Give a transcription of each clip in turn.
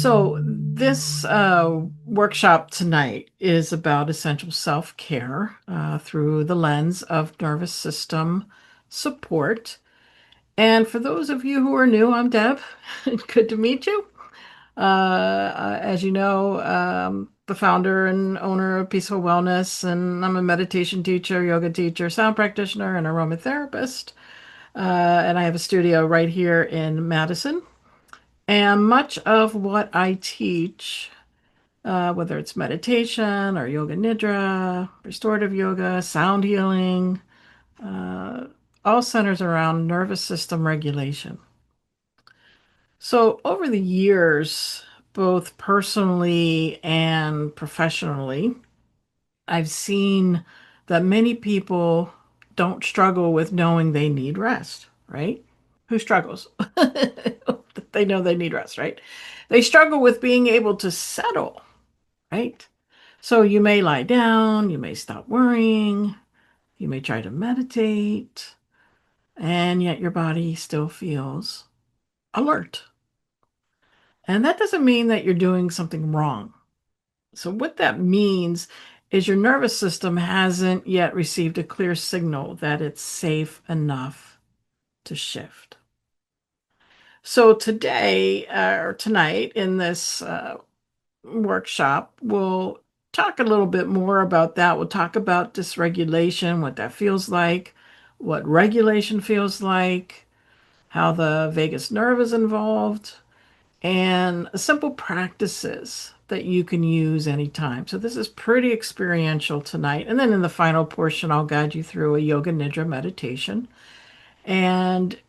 So, this workshop tonight is about essential self-care through the lens of nervous system support. And for those of you who are new, I'm Deb. Good to meet you. As you know, the founder and owner of Peaceful Wellness, and I'm a meditation teacher, yoga teacher, sound practitioner, and aromatherapist. And I have a studio right here in Madison. And much of what I teach, whether it's meditation or yoga nidra, restorative yoga, sound healing, uh, all centers around nervous system regulation. So, over the years, both personally and professionally, I've seen that many people don't struggle with knowing they need rest, right? Who struggles? They know they need rest, right? They struggle with being able to settle, right? So you may lie down, you may stop worrying, you may try to meditate, and yet your body still feels alert. And that doesn't mean that you're doing something wrong. So, what that means is your nervous system hasn't yet received a clear signal that it's safe enough to shift. So, today or tonight in this workshop, we'll talk a little bit more about that. We'll talk about dysregulation, what that feels like, what regulation feels like, how the vagus nerve is involved, and simple practices that you can use anytime. So this is pretty experiential tonight. And then in the final portion, I'll guide you through a Yoga Nidra meditation. And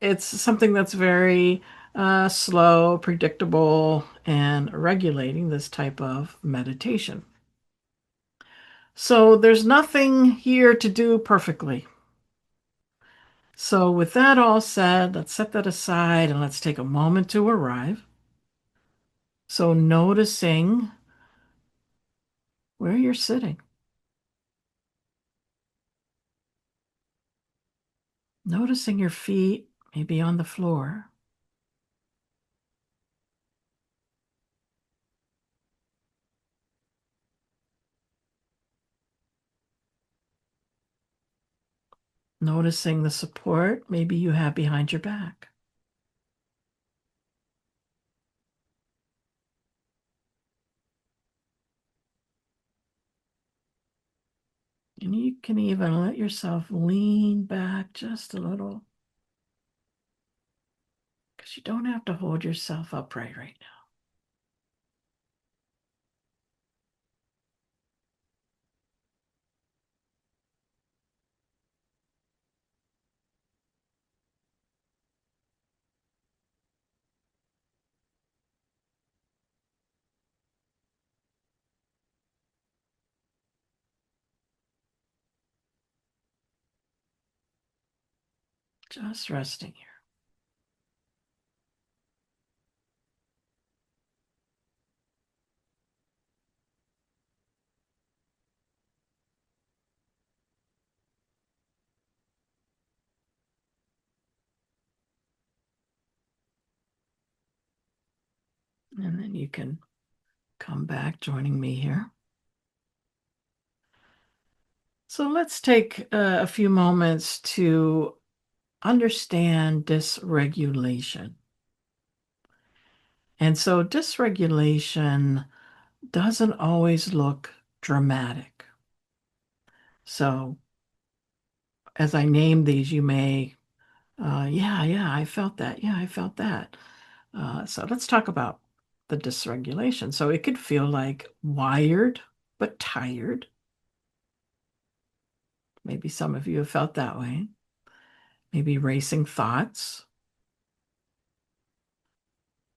it's something that's very slow, predictable, and regulating this type of meditation. So there's nothing here to do perfectly. So, with that all said, let's set that aside and let's take a moment to arrive. So, noticing where you're sitting, noticing your feet maybe on the floor, noticing the support maybe you have behind your back. And you can even let yourself lean back just a little because you don't have to hold yourself upright right now. Just resting here. And then you can come back joining me here. So let's take a few moments to understand dysregulation. And so dysregulation doesn't always look dramatic. So as I name these, you may, yeah, I felt that. Yeah, I felt that. So let's talk about the dysregulation. So it could feel like wired, but tired. Maybe some of you have felt that way. Maybe racing thoughts.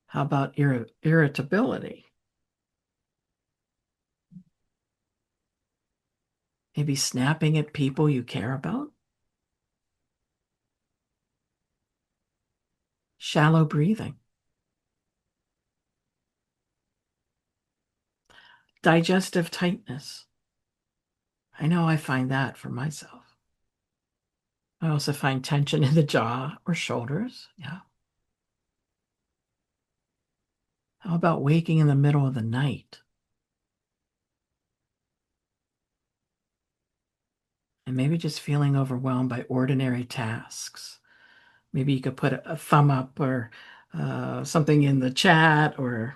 How about irritability? Maybe snapping at people you care about. Shallow breathing. Digestive tightness. I know I find that for myself. I also find tension in the jaw or shoulders. Yeah. How about waking in the middle of the night? And maybe just feeling overwhelmed by ordinary tasks. Maybe you could put a thumb up or something in the chat or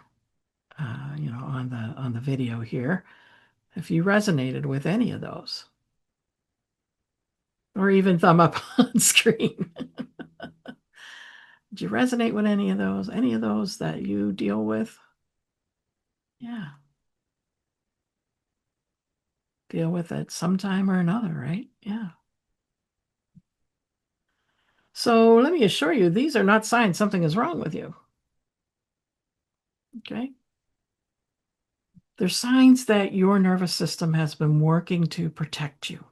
on the video here if you resonated with any of those, or even thumb up on screen. Did you resonate with any of those? Any of those that you deal with? Yeah, deal with it sometime or another, right? Yeah. So let me assure you, these are not signs something is wrong with you. Okay. They're signs that your nervous system has been working to protect you.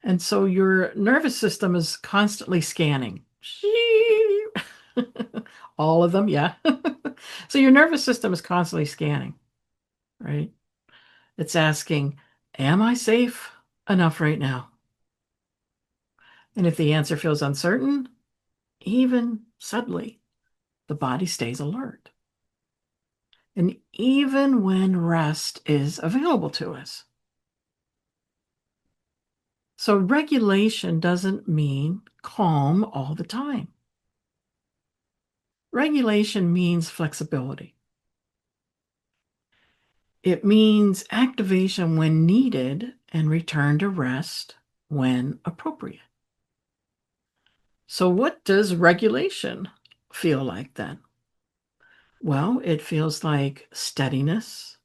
And so your nervous system is constantly scanning. All of them, yeah. So your nervous system is constantly scanning, right? It's asking, am I safe enough right now? And if the answer feels uncertain, even subtly, the body stays alert. And even when rest is available to us. So regulation doesn't mean calm all the time. Regulation means flexibility. It means activation when needed and return to rest when appropriate. So, what does regulation feel like then? Well, it feels like steadiness,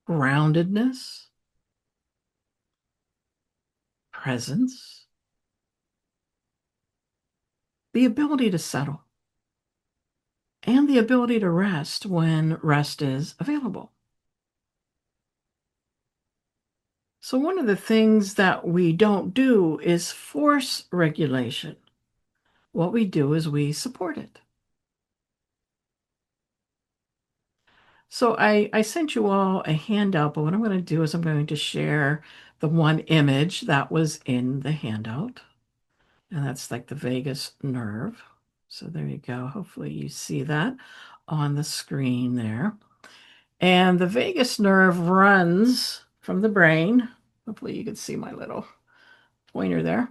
groundedness, presence, the ability to settle, and the ability to rest when rest is available. So, one of the things that we don't do is force regulation. What we do is we support it. So I sent you all a handout, but what I'm going to do is I'm going to share the one image that was in the handout, and that's like the vagus nerve. So there you go. Hopefully you see that on the screen there. And the vagus nerve runs from the brain. Hopefully you can see my little pointer there.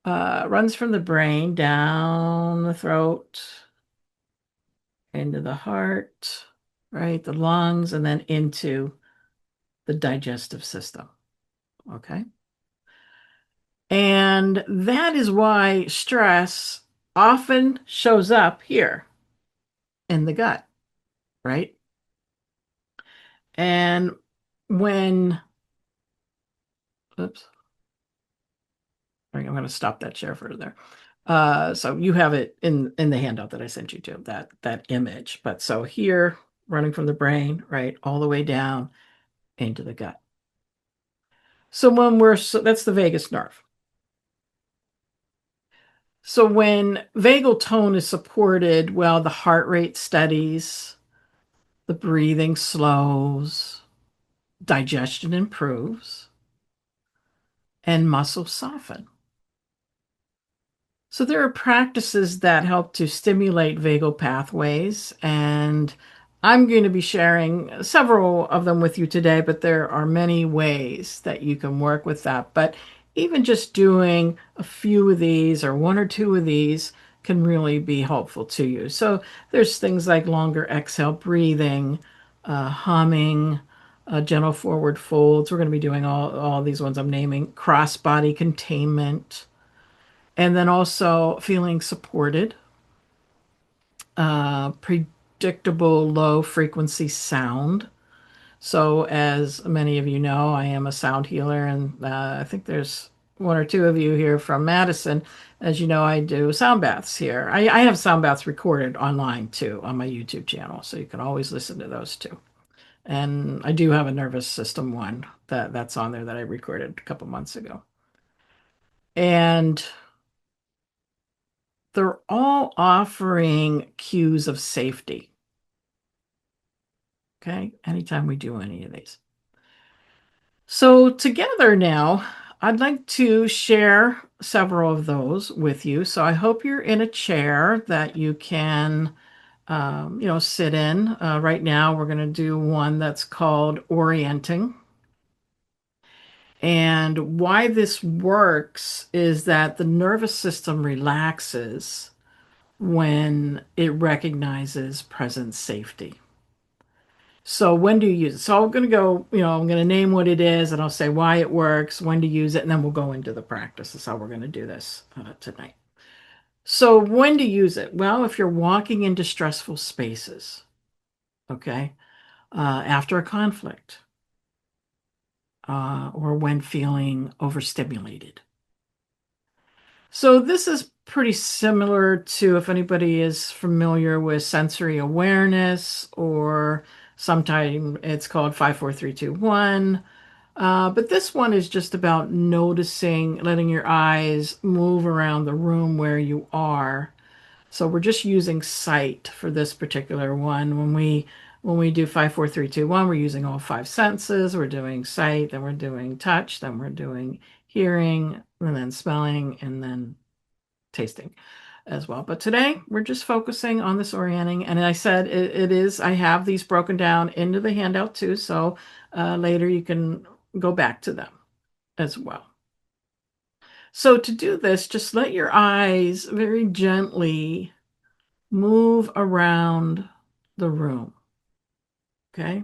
Runs from the brain down the throat, into the heart, right, the lungs, and then into the digestive system. Okay. And that is why stress often shows up here in the gut, right? And when, oops, I'm going to stop that share for there. So you have it in the handout that I sent you to that image. But so here, running from the brain, right, all the way down into the gut. So that's the vagus nerve. So when vagal tone is supported, well, the heart rate steadies, the breathing slows, digestion improves, and muscles soften. So there are practices that help to stimulate vagal pathways, and I'm going to be sharing several of them with you today, but there are many ways that you can work with that. But even just doing a few of these or one or two of these can really be helpful to you. So there's things like longer exhale breathing, humming, gentle forward folds. We're going to be doing all these ones I'm naming, cross body containment, and then also feeling supported, predictable low frequency sound. So, as many of you know, I am a sound healer, and I think there's one or two of you here from Madison. As you know, I do sound baths here. I have sound baths recorded online too on my YouTube channel, so you can always listen to those too. And I do have a nervous system one that's on there that I recorded a couple months ago. And they're all offering cues of safety. Okay, anytime we do any of these. So together now, I'd like to share several of those with you. So I hope you're in a chair that you can, sit in. Right now, we're going to do one that's called orienting. And why this works is that the nervous system relaxes when it recognizes present safety. So when do you use it? So I'm going to go, I'm going to name what it is and I'll say why it works, when to use it, and then we'll go into the practice. That's how we're going to do this tonight. So when to use it? Well, if you're walking into stressful spaces, okay, after a conflict, or when feeling overstimulated. So this is pretty similar to if anybody is familiar with sensory awareness, or sometimes it's called 5, 4, 3, 2, 1. But this one is just about noticing, letting your eyes move around the room where you are. So we're just using sight for this particular one. When we do 5, 4, 3, 2, 1, we're using all five senses. We're doing sight, then we're doing touch, then we're doing hearing, and then smelling, and then tasting as well. But today we're just focusing on this orienting. And I said it is, I have these broken down into the handout too. So later you can go back to them as well. So to do this, just let your eyes very gently move around the room. Okay.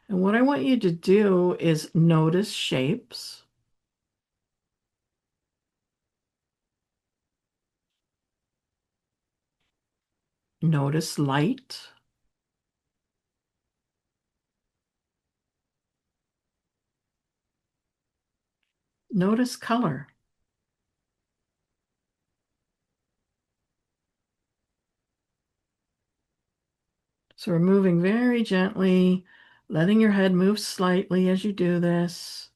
And what I want you to do is notice shapes, notice light, notice color. So we're moving very gently, letting your head move slightly as you do this,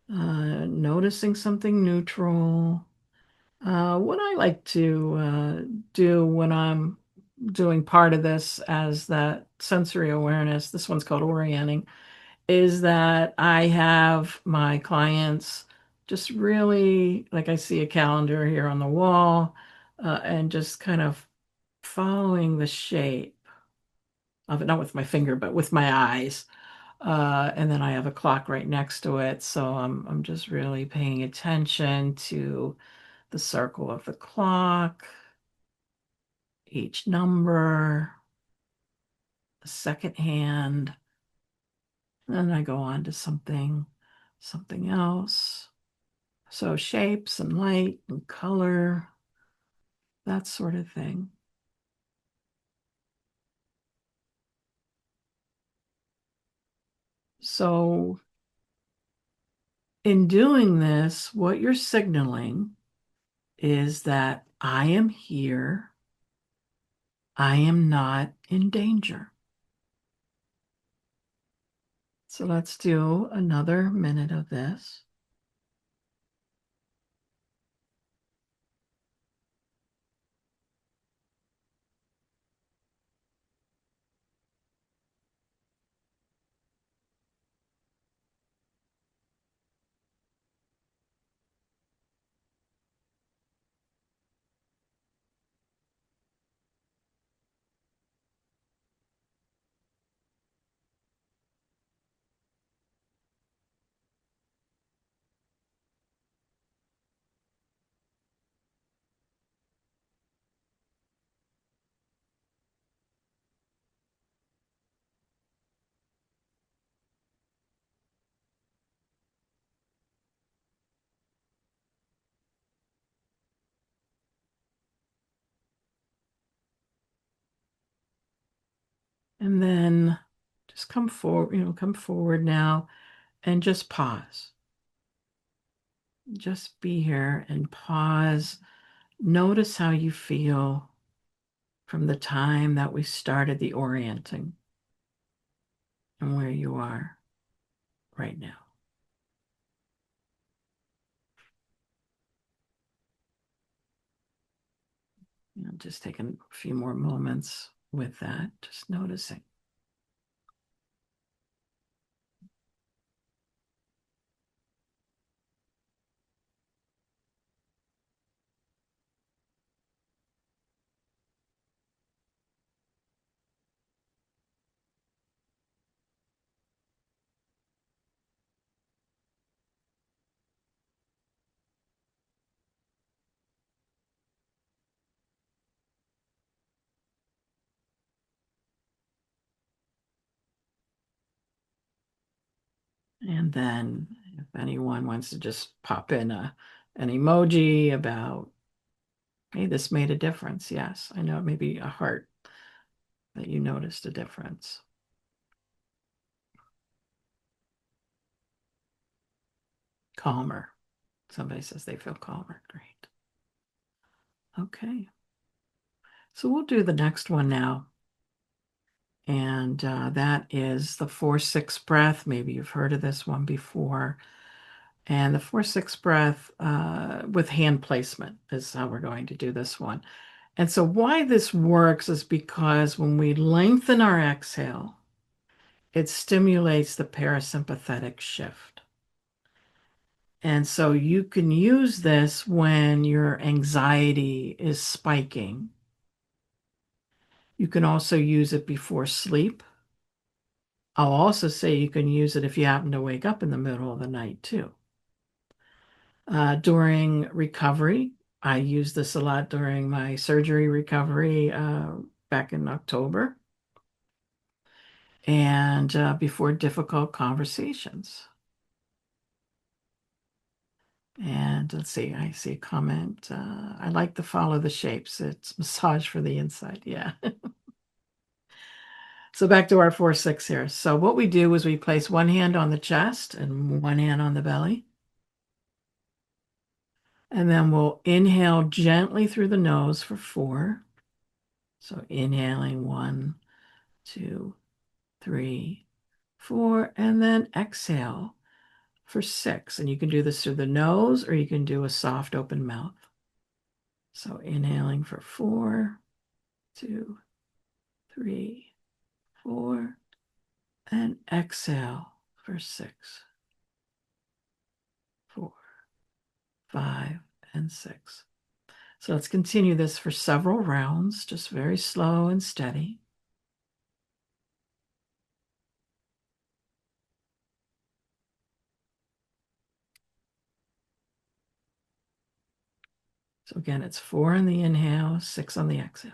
noticing something neutral. What I like to do when I'm doing part of this as that sensory awareness, this one's called orienting, is that I have my clients just really, like I see a calendar here on the wall, and just kind of following the shape of it, not with my finger, but with my eyes. And then I have a clock right next to it. So I'm just really paying attention to the circle of the clock, each number, the second hand. Then I go on to something else. So shapes and light and color, that sort of thing. So in doing this, what you're signaling is that I am here. I am not in danger. So let's do another minute of this. And then just come forward now and just pause. Just be here and pause. Notice how you feel from the time that we started the orienting and where you are right now. Just taking a few more moments with that, just noticing. And then if anyone wants to just pop in an emoji about, hey, this made a difference. Yes, I know, maybe a heart that you noticed a difference. Calmer. Somebody says they feel calmer. Great. Okay. So we'll do the next one now. And that is the 4-6 breath. Maybe you've heard of this one before. And the 4-6 breath with hand placement is how we're going to do this one. And so, why this works is because when we lengthen our exhale, it stimulates the parasympathetic shift. And so, you can use this when your anxiety is spiking. You can also use it before sleep. I'll also say you can use it if you happen to wake up in the middle of the night, too. During recovery, I used this a lot during my surgery recovery back in October and before difficult conversations. And let's see, I see a comment. I like to follow the shapes. It's massage for the inside. Yeah. So back to our 4-6 here. So what we do is we place one hand on the chest and one hand on the belly. And then we'll inhale gently through the nose for 4. So inhaling 1, 2, 3, 4, and then exhale for 6. And you can do this through the nose or you can do a soft open mouth. So inhaling for 4, 2, 3, 4, and exhale for 6, 4, 5, and 6. So let's continue this for several rounds, just very slow and steady. So again, it's 4 on the inhale, 6 on the exhale.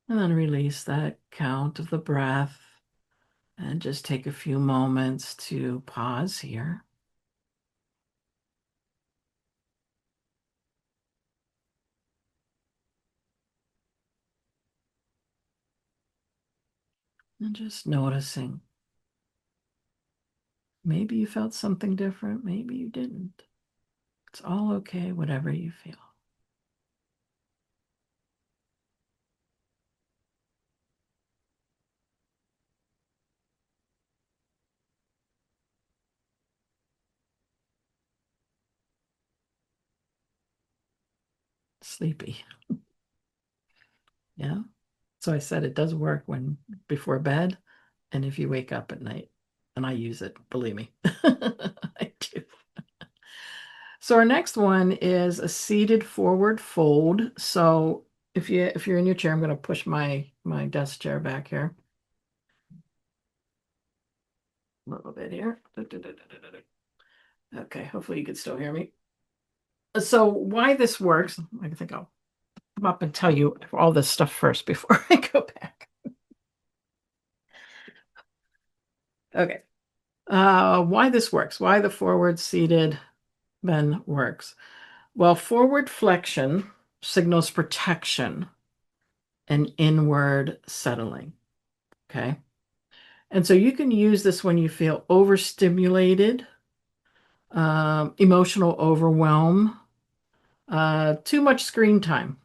And then release that count of the breath and just take a few moments to pause here. And just noticing. Maybe you felt something different, maybe you didn't. It's all okay, whatever you feel. Sleepy. Yeah. So I said it does work when before bed and if you wake up at night. And I use it, believe me. I do. So our next one is a seated forward fold. So if you're in your chair, I'm going to push my desk chair back here a little bit here. Okay, hopefully you can still hear me. So why this works, I think I'll come up and tell you all this stuff first before I go back. Okay. Why this works, why the forward seated bend works. Well, forward flexion signals protection and inward settling. Okay. And so you can use this when you feel overstimulated, emotional overwhelm, too much screen time.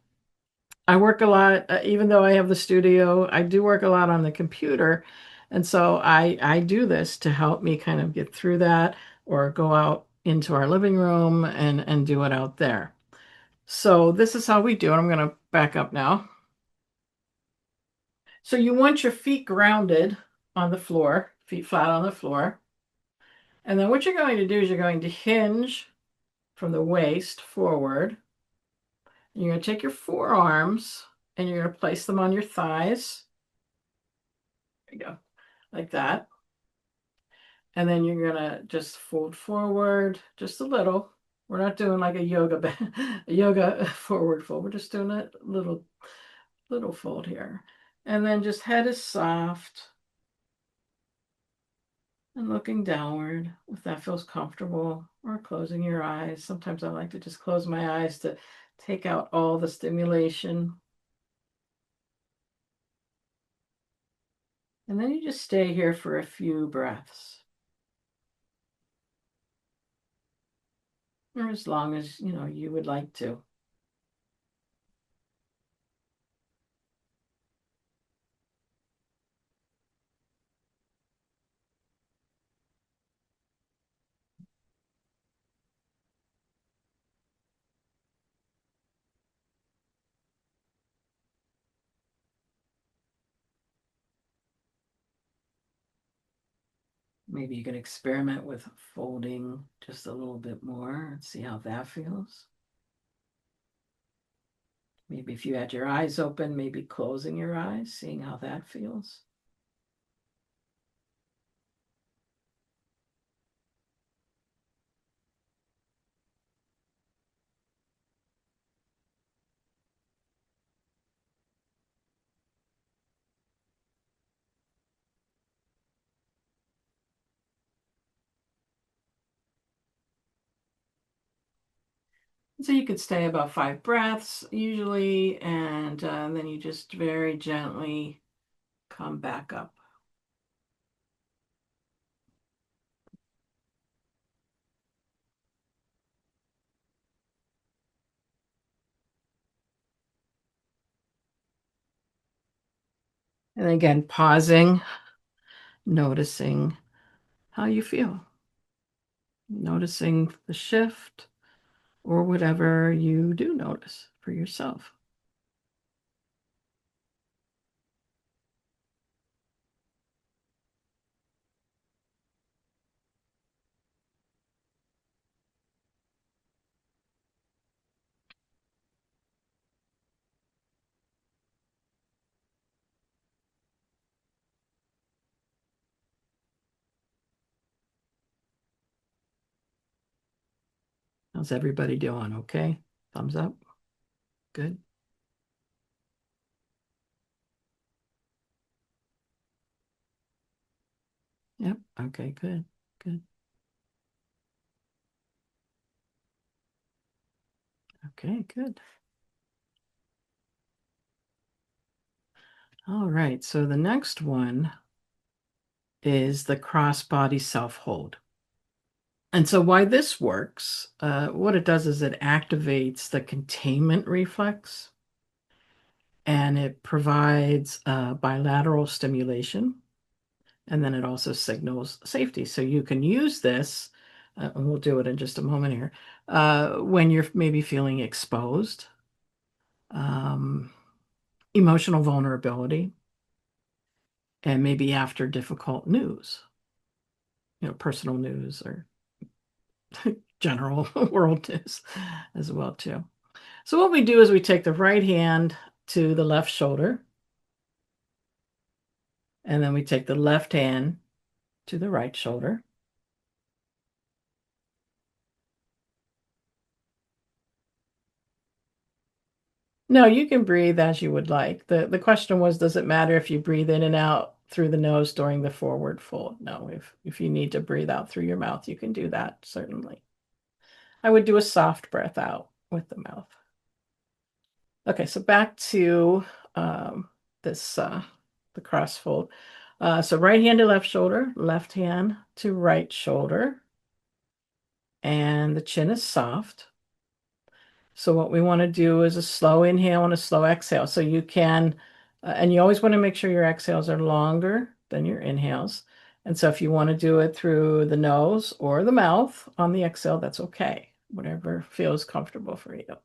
I work a lot, even though I have the studio, I do work a lot on the computer. And so I do this to help me kind of get through that or go out into our living room and do it out there. So this is how we do it. I'm going to back up now. So you want your feet grounded on the floor, feet flat on the floor. And then what you're going to do is you're going to hinge from the waist forward. You're going to take your forearms and you're going to place them on your thighs. There you go, like that. And then you're going to just fold forward just a little. We're not doing like a yoga forward fold. We're just doing a little fold here. And then just head is soft and looking downward if that feels comfortable, or closing your eyes. Sometimes I like to just close my eyes to take out all the stimulation. And then you just stay here for a few breaths, or as long as you would like to. Maybe you can experiment with folding just a little bit more and see how that feels. Maybe if you had your eyes open, maybe closing your eyes, seeing how that feels. So you could stay about 5 breaths usually, and then you just very gently come back up. And again, pausing, noticing how you feel, noticing the shift or whatever you do notice for yourself. How's everybody doing? Okay? Thumbs up. Good. Yep. Okay, good. Good. Okay, good. All right. So the next one is the cross-body self-hold. And so why this works, what it does is it activates the containment reflex and it provides bilateral stimulation. And then it also signals safety. So you can use this, and we'll do it in just a moment here, when you're maybe feeling exposed, um, emotional vulnerability, and maybe after difficult news, personal news or general world news as well too. So what we do is we take the right hand to the left shoulder, and then we take the left hand to the right shoulder. No, you can breathe as you would like. The question was, does it matter if you breathe in and out through the nose during the forward fold? No, if you need to breathe out through your mouth, you can do that, certainly. I would do a soft breath out with the mouth. Okay, so back to this the cross fold. So right hand to left shoulder, left hand to right shoulder, and the chin is soft. So what we want to do is a slow inhale and a slow exhale. So you can, and you always want to make sure your exhales are longer than your inhales. And so if you want to do it through the nose or the mouth on the exhale, that's okay. Whatever feels comfortable for you.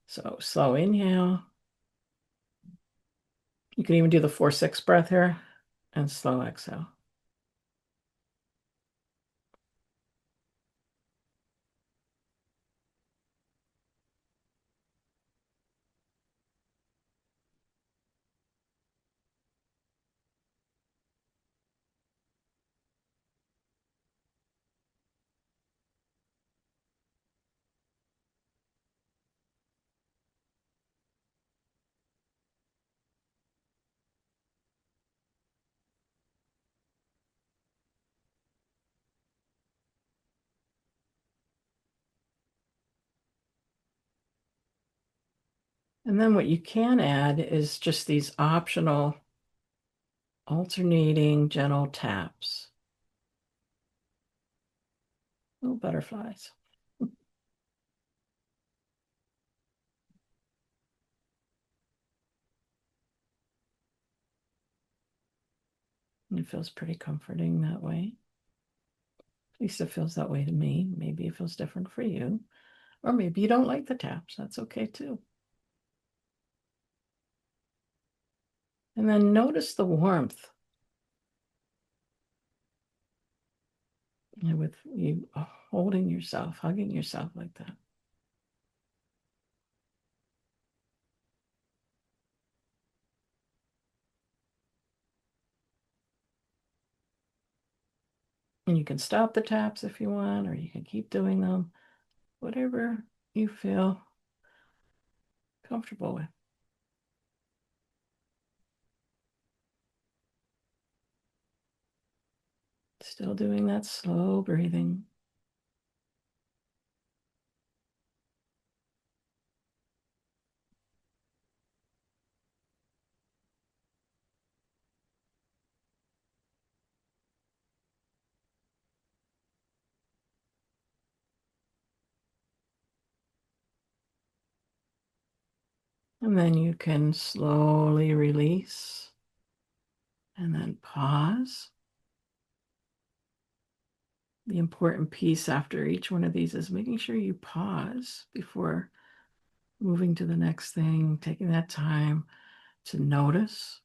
So slow inhale. You can even do the 4-6 breath here and slow exhale. And then what you can add is just these optional alternating gentle taps. Little butterflies. It feels pretty comforting that way. At least it feels that way to me. Maybe it feels different for you. Or maybe you don't like the taps. That's okay too. And then notice the warmth with you holding yourself, hugging yourself like that. And you can stop the taps if you want, or you can keep doing them, whatever you feel comfortable with. Still doing that slow breathing. And then you can slowly release and then pause. The important piece after each one of these is making sure you pause before moving to the next thing, taking that time to notice.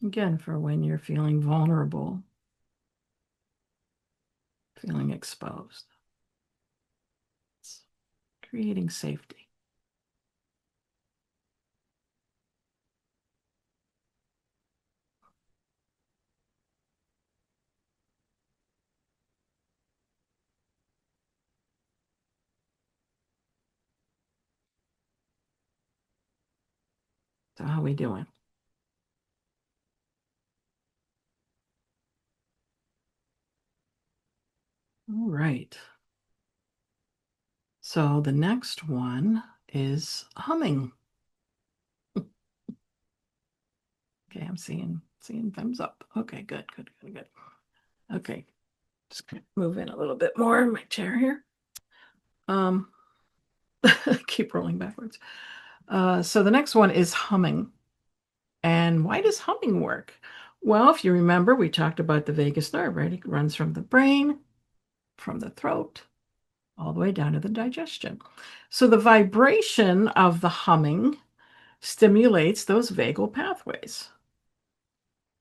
Again, for when you're feeling vulnerable, feeling exposed. It's creating safety. So how are we doing? All right. So the next one is humming. Okay, I'm seeing thumbs up. Okay, good, good, good, good. Okay, just gonna move in a little bit more in my chair here. Um, keep rolling backwards. So the next one is humming. And why does humming work? Well, if you remember, we talked about the vagus nerve, right? It runs from the brain, from the throat, all the way down to the digestion. So the vibration of the humming stimulates those vagal pathways.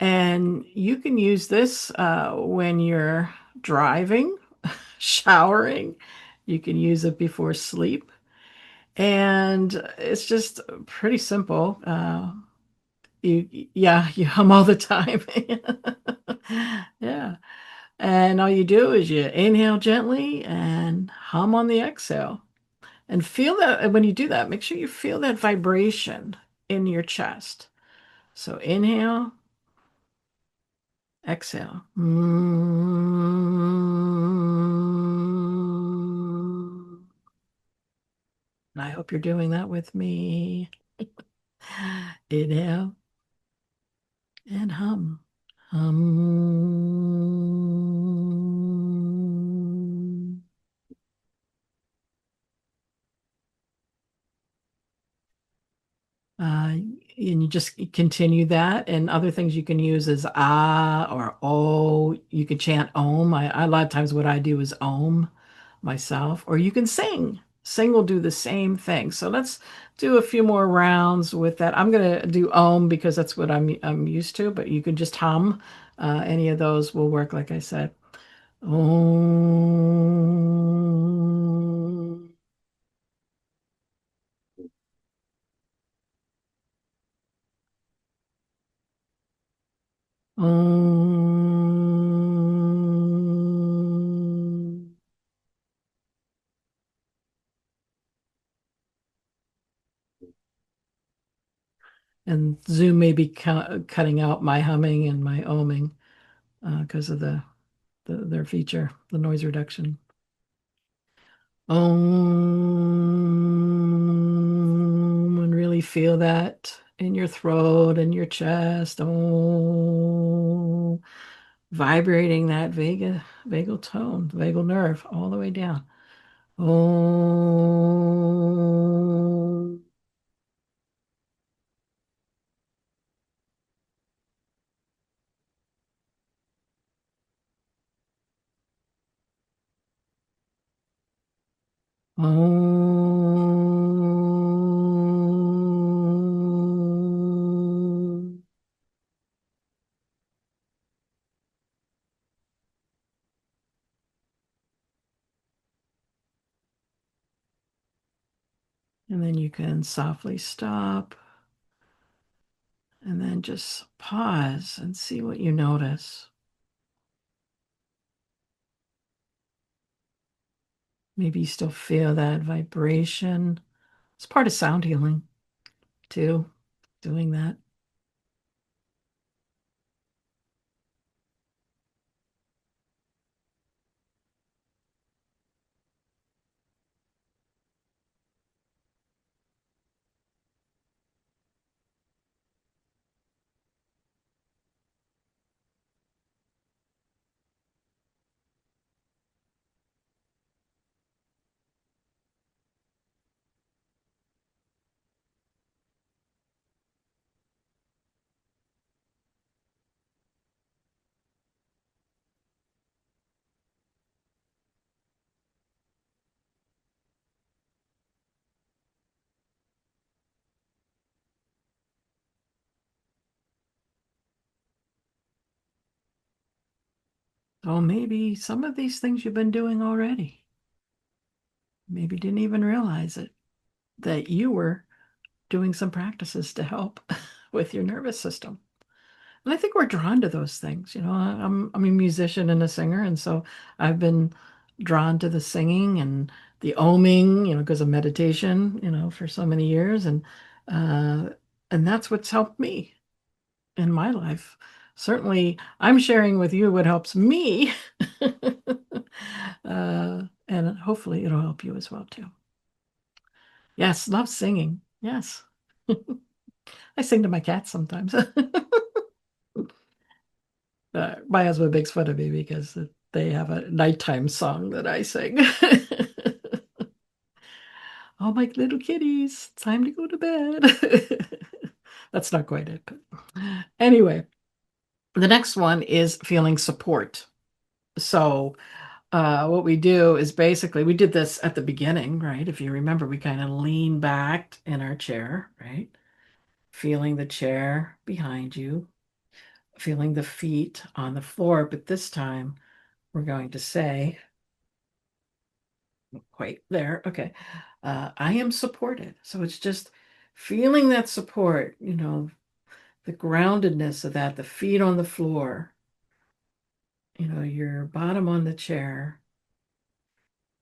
And you can use this when you're driving, showering. You can use it before sleep. And it's just pretty simple. Yeah, you hum all the time. Yeah. And all you do is you inhale gently and hum on the exhale. And feel that, and when you do that, make sure you feel that vibration in your chest. So inhale, exhale. And I hope you're doing that with me. Inhale and hum. Hum. And you just continue that. And other things you can use is ah or oh. You could chant om. A lot of times what I do is om myself, or you can sing. Sing will do the same thing. So let's do a few more rounds with that. I'm gonna do om because that's what I'm used to, but you can just hum. Any of those will work, like I said. Om. Om. And Zoom may be cutting out my humming and my oming because of their feature, the noise reduction. Om, and really feel that in your throat and your chest. Om, vibrating that vagal tone, vagal nerve all the way down. Om. Om. And then you can softly stop and then just pause and see what you notice. Maybe you still feel that vibration. It's part of sound healing too, doing that. So maybe some of these things you've been doing already. Maybe didn't even realize it, that you were doing some practices to help with your nervous system. And I think we're drawn to those things. I'm a musician and a singer, and so I've been drawn to the singing and the oming, because of meditation, for so many years, uh, and that's what's helped me in my life. Certainly, I'm sharing with you what helps me, and hopefully, it'll help you as well too. Yes, love singing. Yes, I sing to my cats sometimes. My husband makes fun of me because they have a nighttime song that I sing. Oh, my little kitties, it's time to go to bed. That's not quite it, but anyway, the next one is feeling support. So, what we do is basically we did this at the beginning, right? If you remember, we kind of lean back in our chair, right? Feeling the chair behind you, feeling the feet on the floor, but this time we're going to say, quite there. Okay. I am supported. So it's just feeling that support, the groundedness of that, the feet on the floor, your bottom on the chair,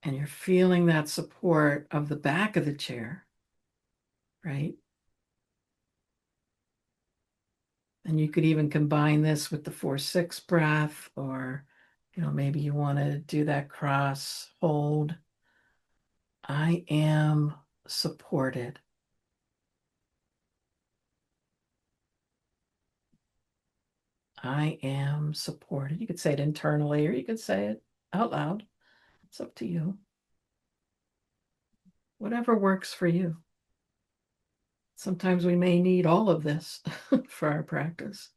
and you're feeling that support of the back of the chair, right? And you could even combine this with the 4-6 breath, or, maybe you want to do that cross hold. I am supported. I am supported. You could say it internally or you could say it out loud. It's up to you. Whatever works for you. Sometimes we may need all of this for our practice.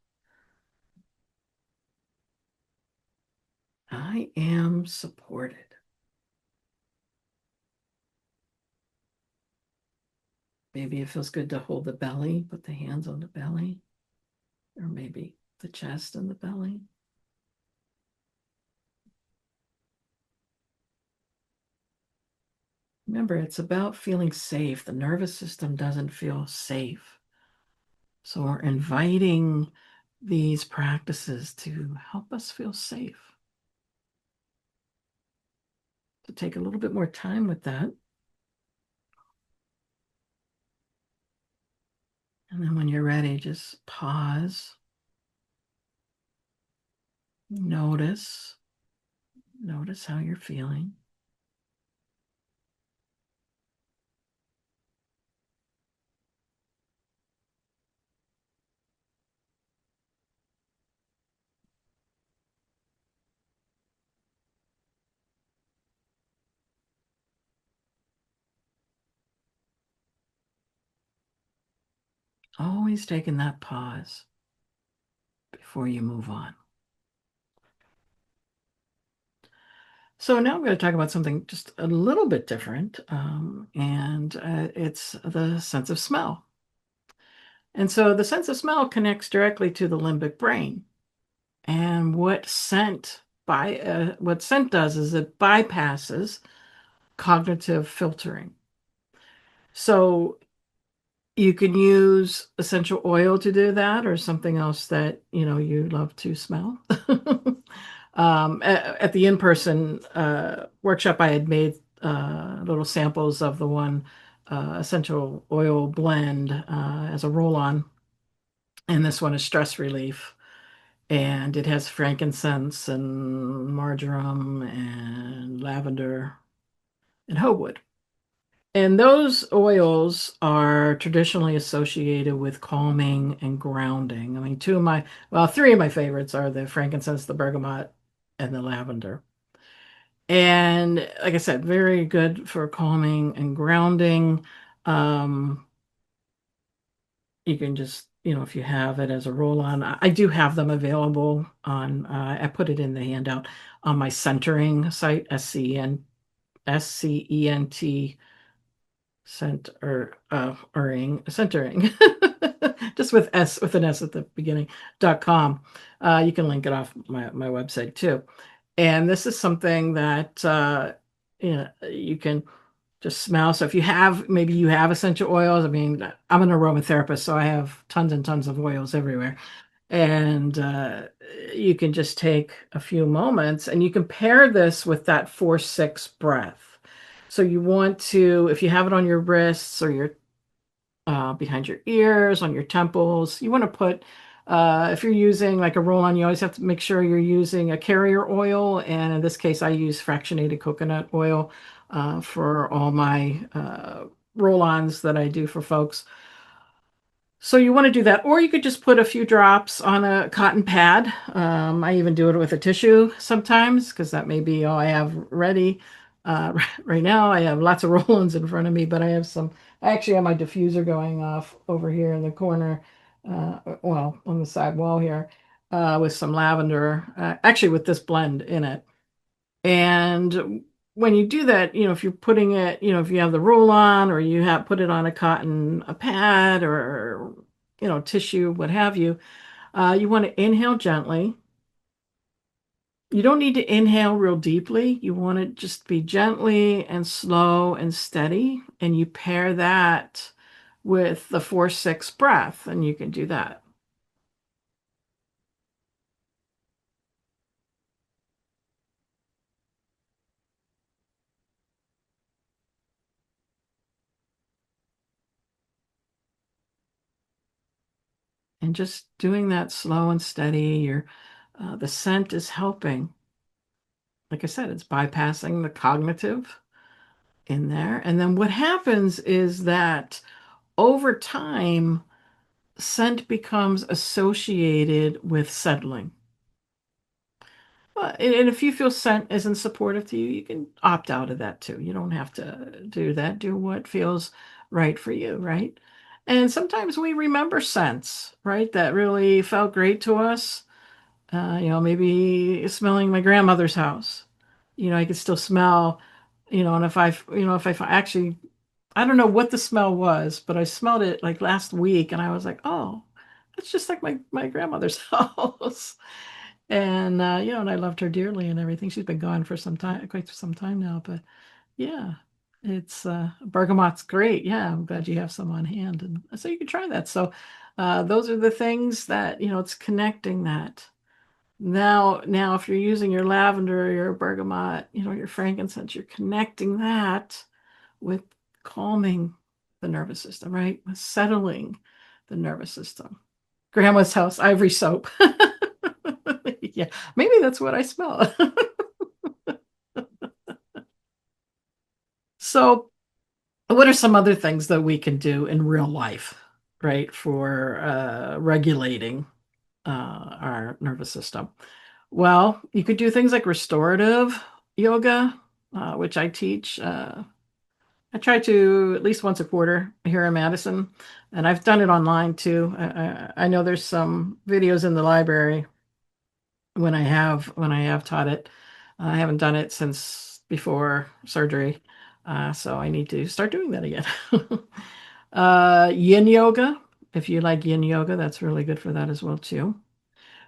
I am supported. Maybe it feels good to hold the belly, put the hands on the belly, or maybe the chest and the belly. Remember, it's about feeling safe. The nervous system doesn't feel safe. So we're inviting these practices to help us feel safe. To take a little bit more time with that. And then when you're ready, just pause. Notice. Notice how you're feeling. Always taking that pause before you move on. So now I'm going to talk about something just a little bit different, and it's the sense of smell. And so the sense of smell connects directly to the limbic brain. And what scent does is it bypasses cognitive filtering. So you can use essential oil to do that or something else that, you love to smell. At the in-person workshop, I had made little samples of the one essential oil blend as a roll-on. And this one is stress relief. And it has frankincense and marjoram and lavender and hopewood. And those oils are traditionally associated with calming and grounding. I mean, three of my favorites are the frankincense, the bergamot, and the lavender. And like I said, very good for calming and grounding. Um, you can just, if you have it as a roll-on, I do have them available on, I put it in the handout on my centering site, SCENT centering, just with an S at the beginning.com. You can link it off my website too. And this is something that you can just smell. So if maybe you have essential oils. I mean, I'm an aromatherapist, so I have tons and tons of oils everywhere. And you can just take a few moments and you can pair this with that 4-6 breath. So you want to, if you have it on your wrists or your behind your ears, on your temples, you want to put, if you're using like a roll-on, you always have to make sure you're using a carrier oil. And in this case, I use fractionated coconut oil for all my roll-ons that I do for folks. So you want to do that, or you could just put a few drops on a cotton pad. I even do it with a tissue sometimes because that may be all I have ready. Right now, I have lots of roll-ins in front of me, but I actually have my diffuser going off over here in the corner, well, on the side wall here, with some lavender, actually with this blend in it. And when you do that, if you're putting it, if you have the roll on or you have put it on a pad or, tissue, what have you, you want to inhale gently. You don't need to inhale real deeply. You want to just be gently and slow and steady. And you pair that with the 4-6 breath, and you can do that. And just doing that slow and steady, the scent is helping. Like I said, it's bypassing the cognitive in there. And then what happens is that over time, scent becomes associated with settling. Well, and if you feel scent isn't supportive to you, you can opt out of that too. You don't have to do that. Do what feels right for you, right? And sometimes we remember scents, right, that really felt great to us. Maybe smelling my grandmother's house. I could still smell, and if I actually, I don't know what the smell was, but I smelled it like last week and I was like, oh, it's just like my grandmother's house. And I loved her dearly and everything. She's been gone for some time, quite some time now, but yeah, it's bergamot's great. Yeah, I'm glad you have some on hand. And so you can try that. So those are the things that, it's connecting that. Now, if you're using your lavender, your bergamot, your frankincense, you're connecting that with calming the nervous system, right? With settling the nervous system. Grandma's house, ivory soap. Yeah, maybe that's what I smell. So, what are some other things that we can do in real life, right, for regulating our nervous system? Well, you could do things like restorative yoga, which I teach. I try to at least once a quarter here in Madison, and I've done it online too. I know there's some videos in the library when I have taught it. I haven't done it since before surgery, so I need to start doing that again. Yin yoga, if you like yin yoga, that's really good for that as well too.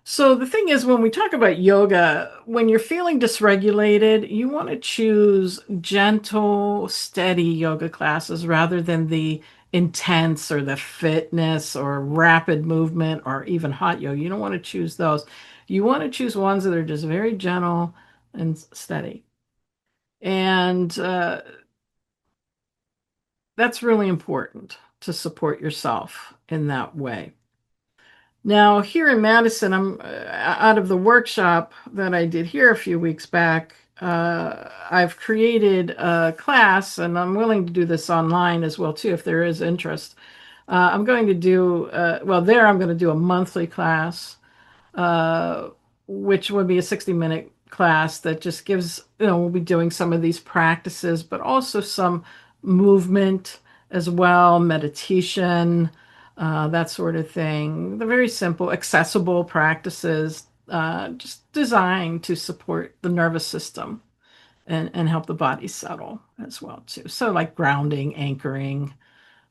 So the thing is, when we talk about yoga, when you're feeling dysregulated, you want to choose gentle, steady yoga classes rather than the intense or the fitness or rapid movement or even hot yoga. You don't want to choose those. You want to choose ones that are just very gentle and steady. And that's really important to support yourself in that way. Now, here in Madison, I'm out of the workshop that I did here a few weeks back. I've created a class, and I'm willing to do this online as well too, if there is interest. I'm going to do I'm going to do a monthly class, uh, which would be a 60-minute class that just gives, we'll be doing some of these practices, but also some movement as well, meditation, that sort of thing. The very simple, accessible practices, just designed to support the nervous system and help the body settle as well too. So like grounding, anchoring,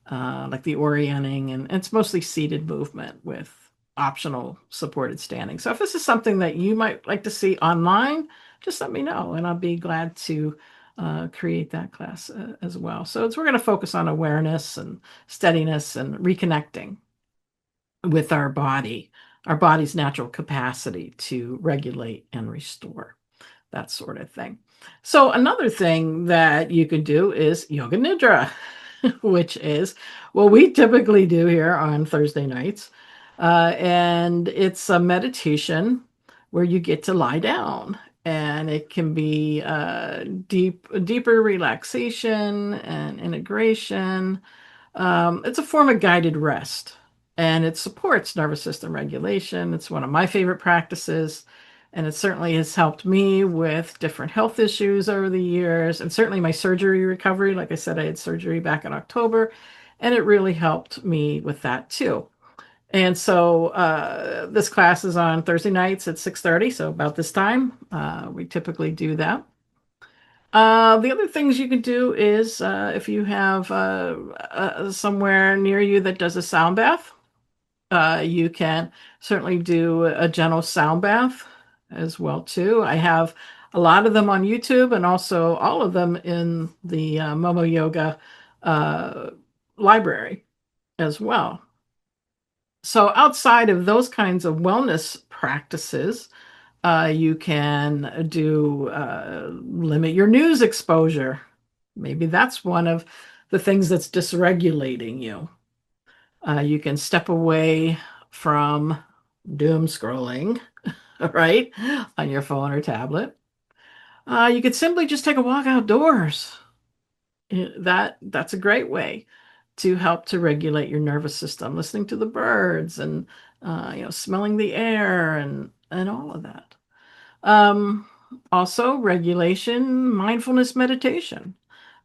like the orienting, and it's mostly seated movement with optional supported standing. So if this is something that you might like to see online, just let me know, and I'll be glad to create that class as well. So we're going to focus on awareness and steadiness and reconnecting with our body's natural capacity to regulate and restore, that sort of thing. So another thing that you could do is Yoga Nidra, which is what we typically do here on Thursday nights. And it's a meditation where you get to lie down. And it can be deeper relaxation and integration. It's a form of guided rest, and it supports nervous system regulation. It's one of my favorite practices, and it certainly has helped me with different health issues over the years, and certainly my surgery recovery. Like I said, I had surgery back in October, and it really helped me with that too. And so this class is on Thursday nights at 6:30, so about this time. We typically do that. The other things you can do is if you have somewhere near you that does a sound bath, you can certainly do a gentle sound bath as well too. I have a lot of them on YouTube and also all of them in the Momo Yoga uh, library as well. So outside of those kinds of wellness practices, you can do limit your news exposure. Maybe that's one of the things that's dysregulating you. You can step away from doom scrolling, right, on your phone or tablet. You could simply just take a walk outdoors. That's a great way to help to regulate your nervous system, listening to the birds and smelling the air and all of that. Um, Also, regulation, mindfulness meditation.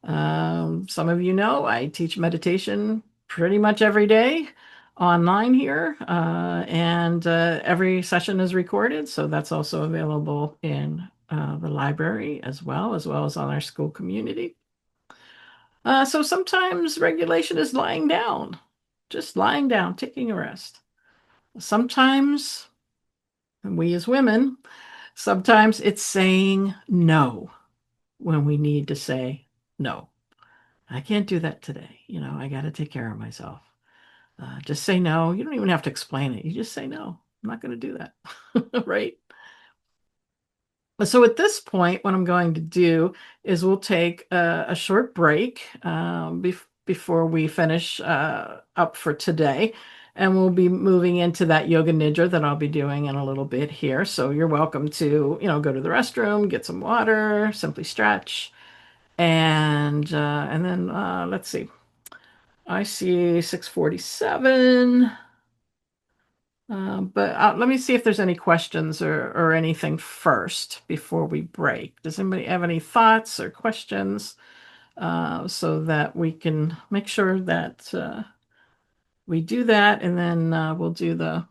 Some of you know I teach meditation pretty much every day online here, and every session is recorded, so that's also available in the library as well as on our school community. So sometimes regulation is lying down, just lying down, taking a rest. Sometimes, and we as women, sometimes it's saying no when we need to say no. I can't do that today. I got to take care of myself. Just say no. You don't even have to explain it. You just say no. I'm not going to do that. Right? So at this point, what I'm going to do is we'll take a short break before we finish up for today. And we'll be moving into that Yoga Nidra that I'll be doing in a little bit here. So you're welcome to, go to the restroom, get some water, simply stretch, and then let's see. I see 6:47. But let me see if there's any questions or anything first before we break. Does anybody have any thoughts or questions so that we can make sure that we do that, and then we'll do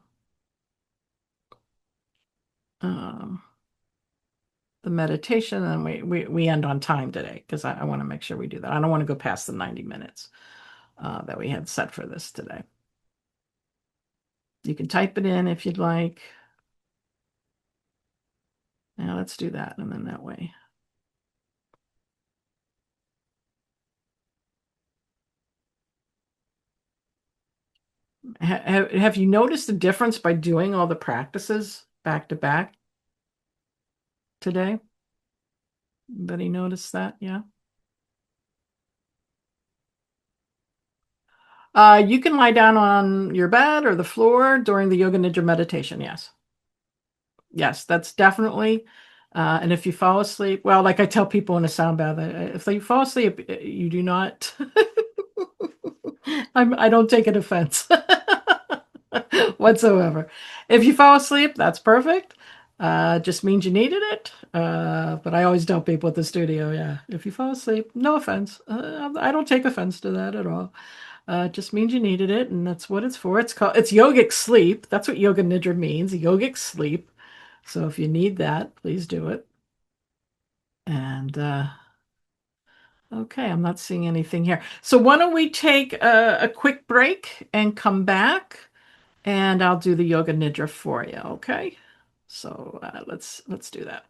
um, the meditation, and we end on time today because I want to make sure we do that. I don't want to go past the 90 minutes that we had set for this today. You can type it in if you'd like. Now let's do that, and then that way. Have you noticed a difference by doing all the practices back to back today? Anybody notice that? Yeah. You can lie down on your bed or the floor during the Yoga Nidra meditation. Yes. Yes, that's definitely. And if you fall asleep, well, like I tell people in a sound bath, if you fall asleep, you do not. I don't take an offense whatsoever. If you fall asleep, that's perfect. Just means you needed it. But I always tell people at the studio, yeah, if you fall asleep, no offense. I don't take offense to that at all. It just means you needed it, and that's what it's for. It's yogic sleep. That's what Yoga Nidra means, yogic sleep. So if you need that, please do it. And okay, I'm not seeing anything here. So why don't we take a quick break and come back, and I'll do the Yoga Nidra for you. Okay. So let's do that.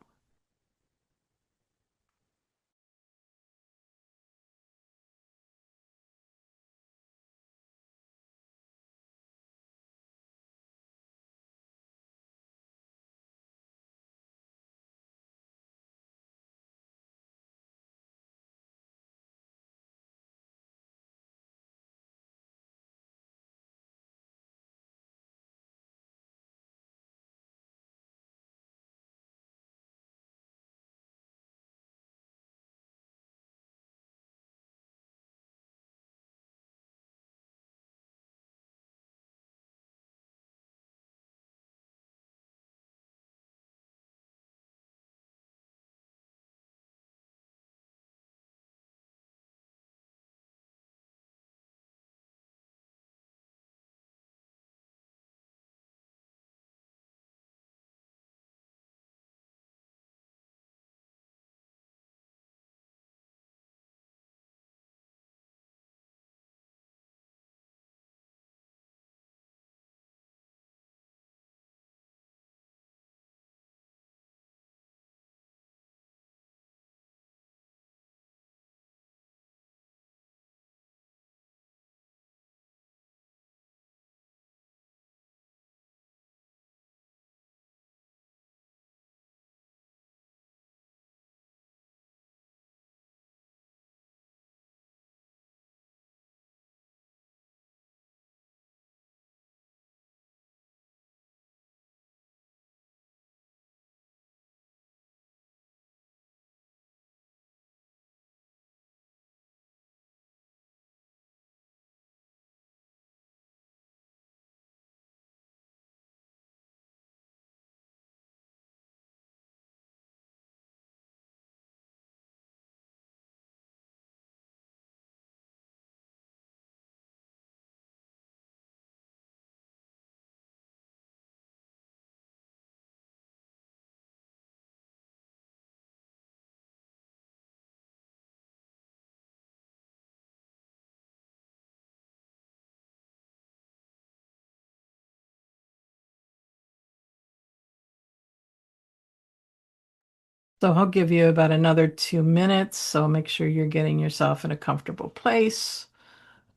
So I'll give you about another 2 minutes. So make sure you're getting yourself in a comfortable place.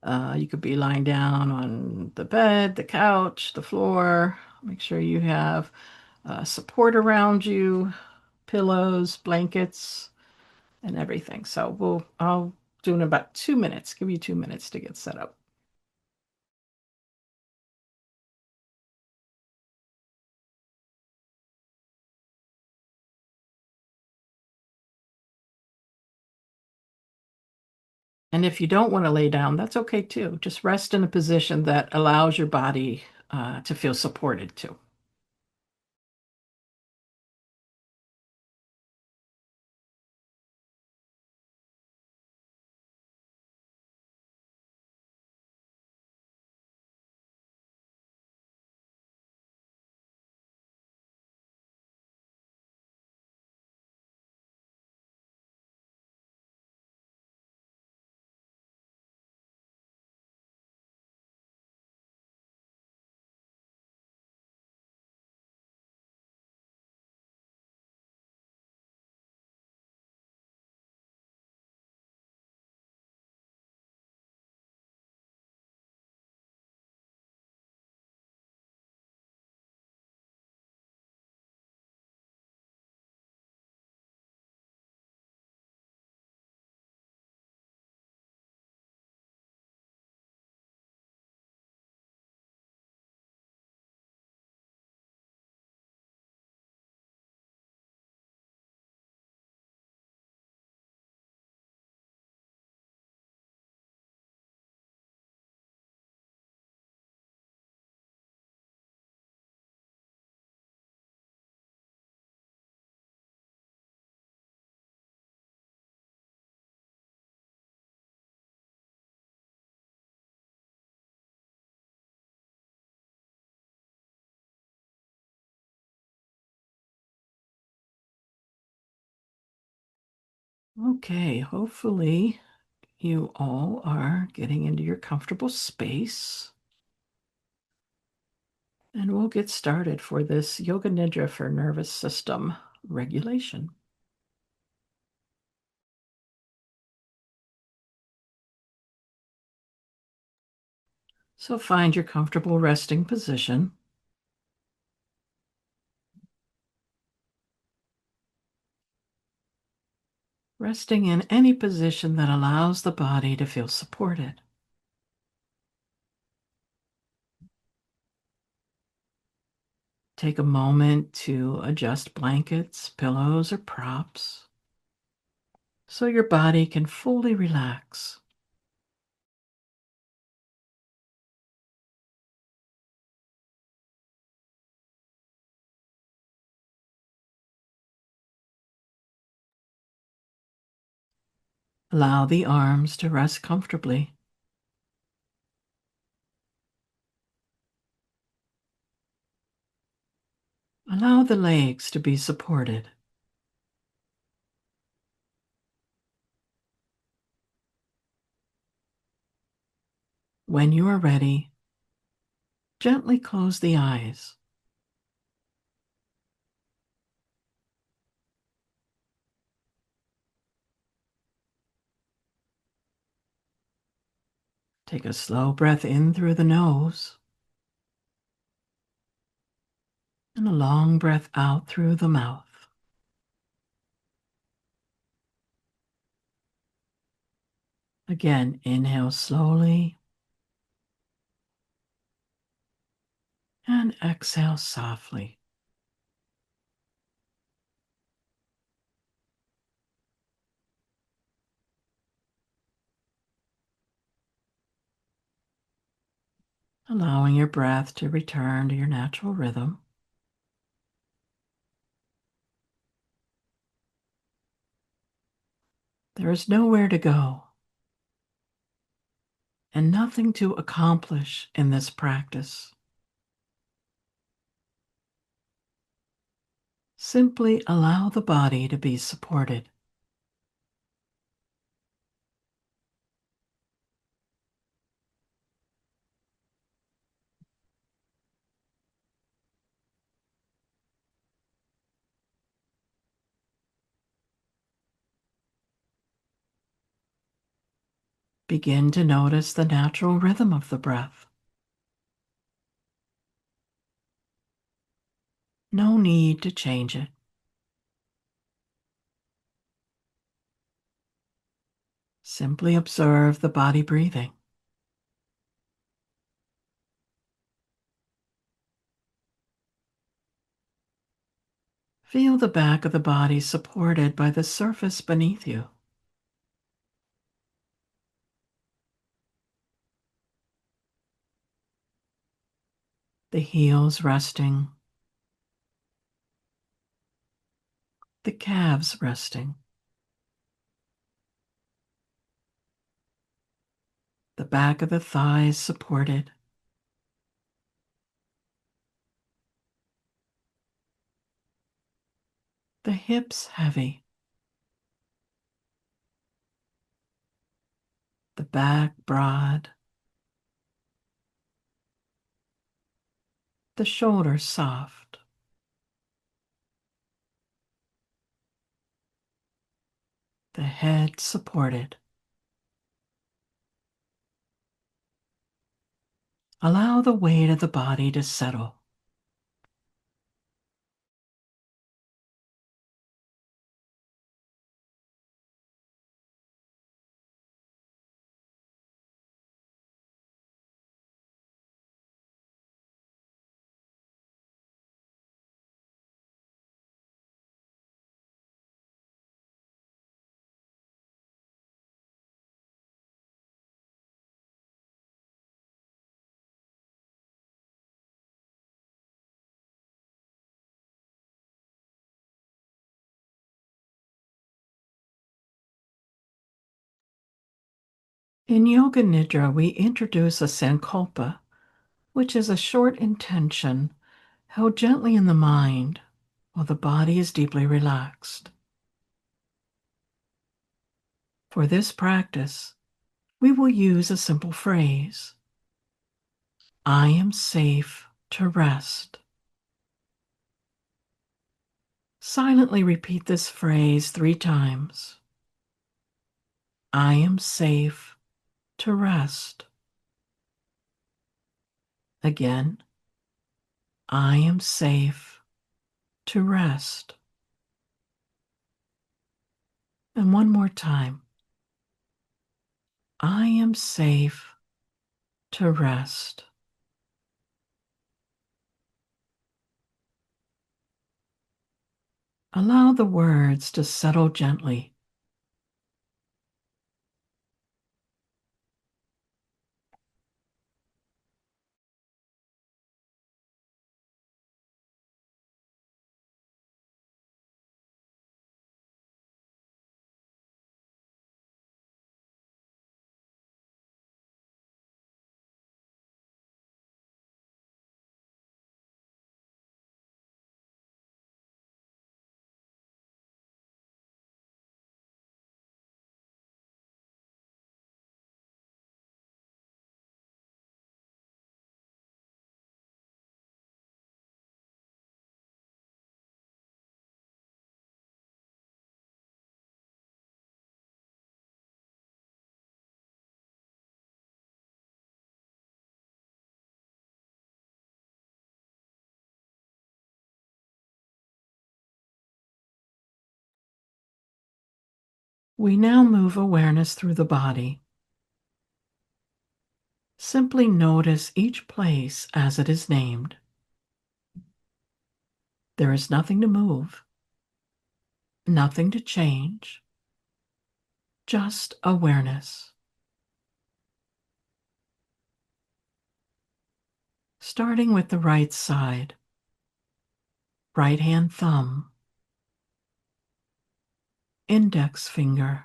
You could be lying down on the bed, the couch, the floor. Make sure you have support around you, pillows, blankets, and everything. So I'll do in about 2 minutes. Give you 2 minutes to get set up. And if you don't want to lay down, that's okay too. Just rest in a position that allows your body to feel supported too. Okay, hopefully you all are getting into your comfortable space. And we'll get started for this Yoga Nidra for nervous system regulation. So find your comfortable resting position. Resting in any position that allows the body to feel supported. Take a moment to adjust blankets, pillows, or props so your body can fully relax. Allow the arms to rest comfortably. Allow the legs to be supported. When you are ready, gently close the eyes. Take a slow breath in through the nose and a long breath out through the mouth. Again, inhale slowly and exhale softly. Allowing your breath to return to your natural rhythm. There is nowhere to go and nothing to accomplish in this practice. Simply allow the body to be supported. Begin to notice the natural rhythm of the breath. No need to change it. Simply observe the body breathing. Feel the back of the body supported by the surface beneath you. The heels resting, the calves resting, the back of the thighs supported, the hips heavy, the back broad, the shoulders soft. The head supported. Allow the weight of the body to settle. In Yoga Nidra, we introduce a sankalpa, which is a short intention held gently in the mind while the body is deeply relaxed. For this practice, we will use a simple phrase: I am safe to rest. Silently repeat this phrase 3 times. I am safe to rest. Again, I am safe to rest. And one more time. I am safe to rest. Allow the words to settle gently. We now move awareness through the body. Simply notice each place as it is named. There is nothing to move, nothing to change, just awareness. Starting with the right side, right hand thumb, index finger,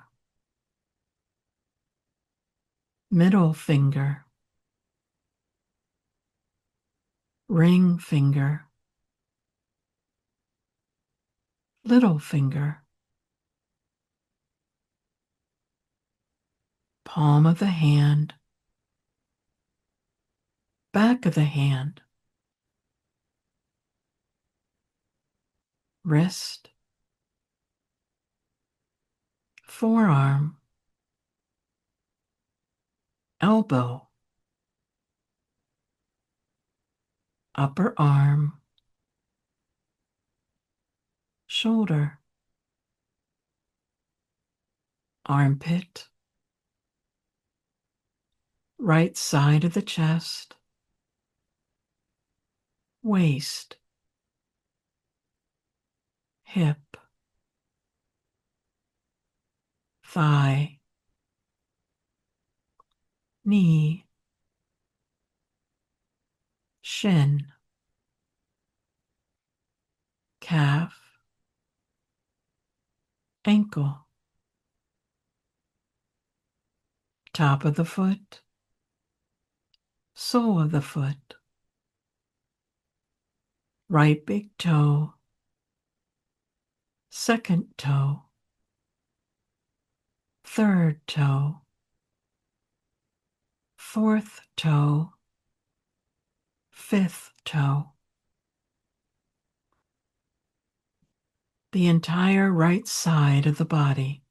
middle finger, ring finger, little finger, palm of the hand, back of the hand, wrist, forearm, elbow, upper arm, shoulder, armpit, right side of the chest, waist, hip, thigh, knee, shin, calf, ankle, top of the foot, sole of the foot, right big toe, second toe, third toe, fourth toe, fifth toe. The entire right side of the body.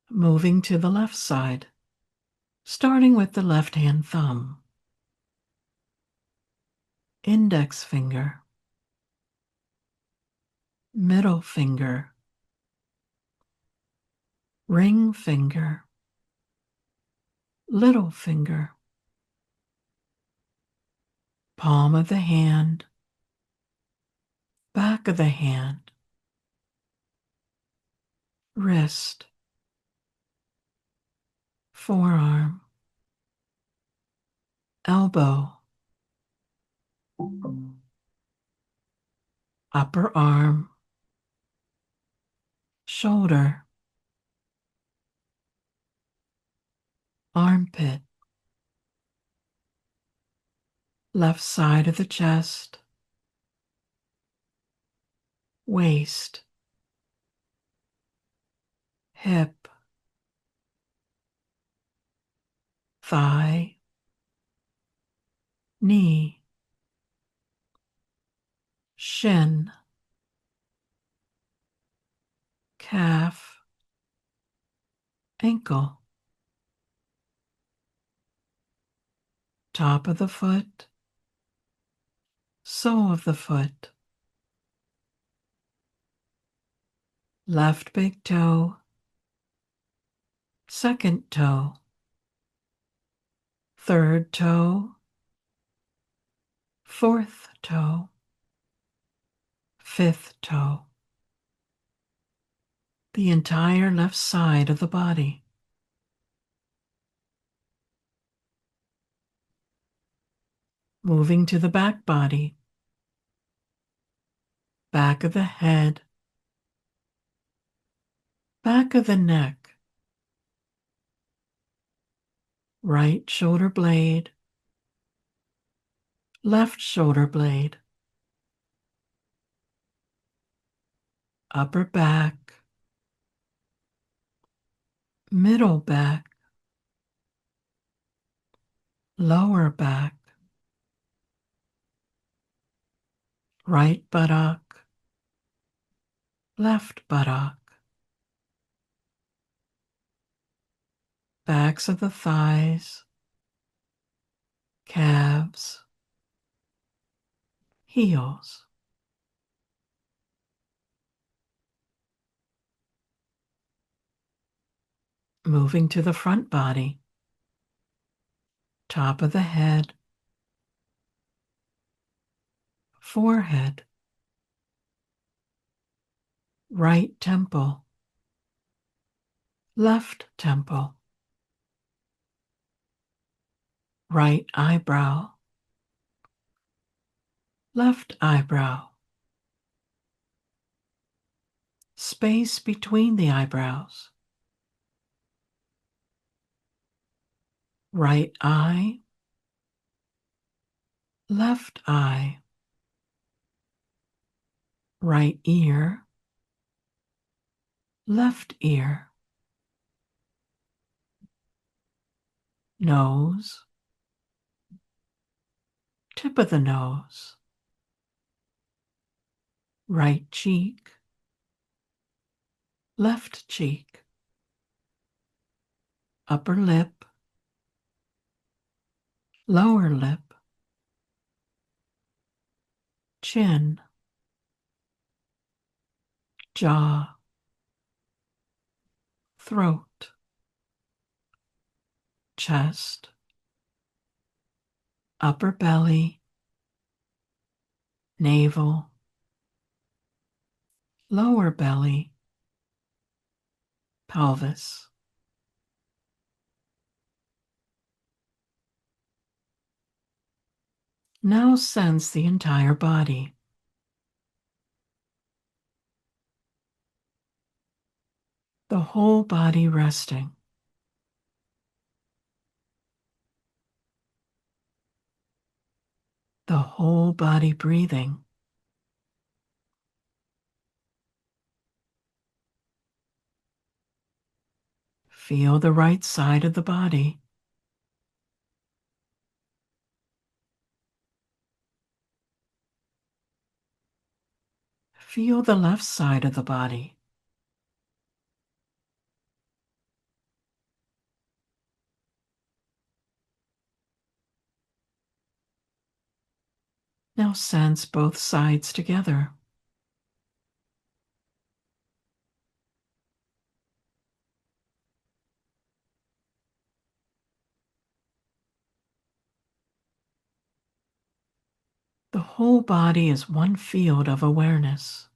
Moving to the left side, starting with the left hand thumb, index finger, middle finger, ring finger, little finger, palm of the hand, back of the hand, wrist, forearm, elbow, upper arm, shoulder, armpit, left side of the chest, waist, hip, thigh, knee, shin, calf, ankle, top of the foot, sole of the foot, left big toe, second toe, third toe, fourth toe, fifth toe. The entire left side of the body. Moving to the back body, back of the head, back of the neck, right shoulder blade, left shoulder blade, upper back, middle back, lower back, right buttock, left buttock, backs of the thighs, calves, heels. Moving to the front body, top of the head, forehead, right temple, left temple, right eyebrow, left eyebrow, space between the eyebrows, right eye, left eye, right ear, left ear, nose, tip of the nose, right cheek, left cheek, upper lip, lower lip, chin, jaw, throat, chest, upper belly, navel, lower belly, pelvis. Now sense the entire body, the whole body resting, the whole body breathing. Feel the right side of the body. Feel the left side of the body. Now sense both sides together. The whole body is one field of awareness.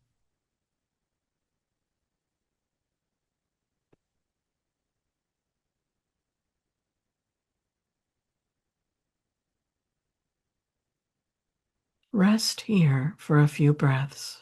Rest here for a few breaths.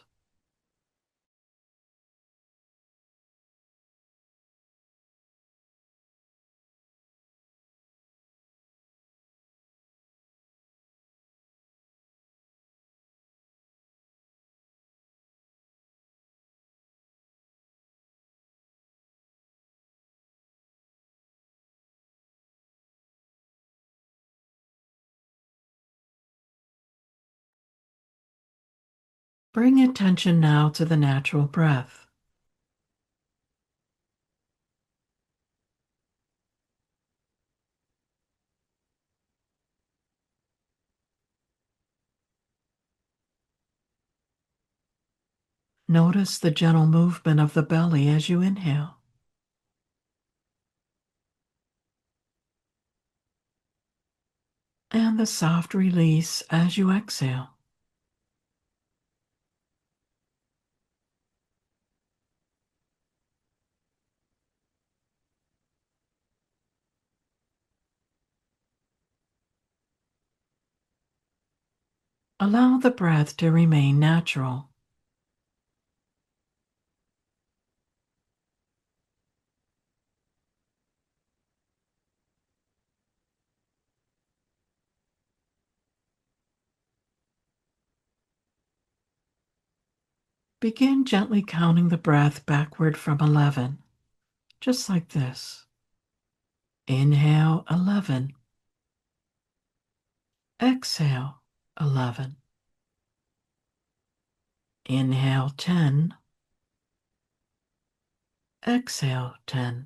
Bring attention now to the natural breath. Notice the gentle movement of the belly as you inhale. And the soft release as you exhale. Allow the breath to remain natural. Begin gently counting the breath backward from 11, just like this. Inhale 11. Exhale 11. Inhale 10. Exhale 10.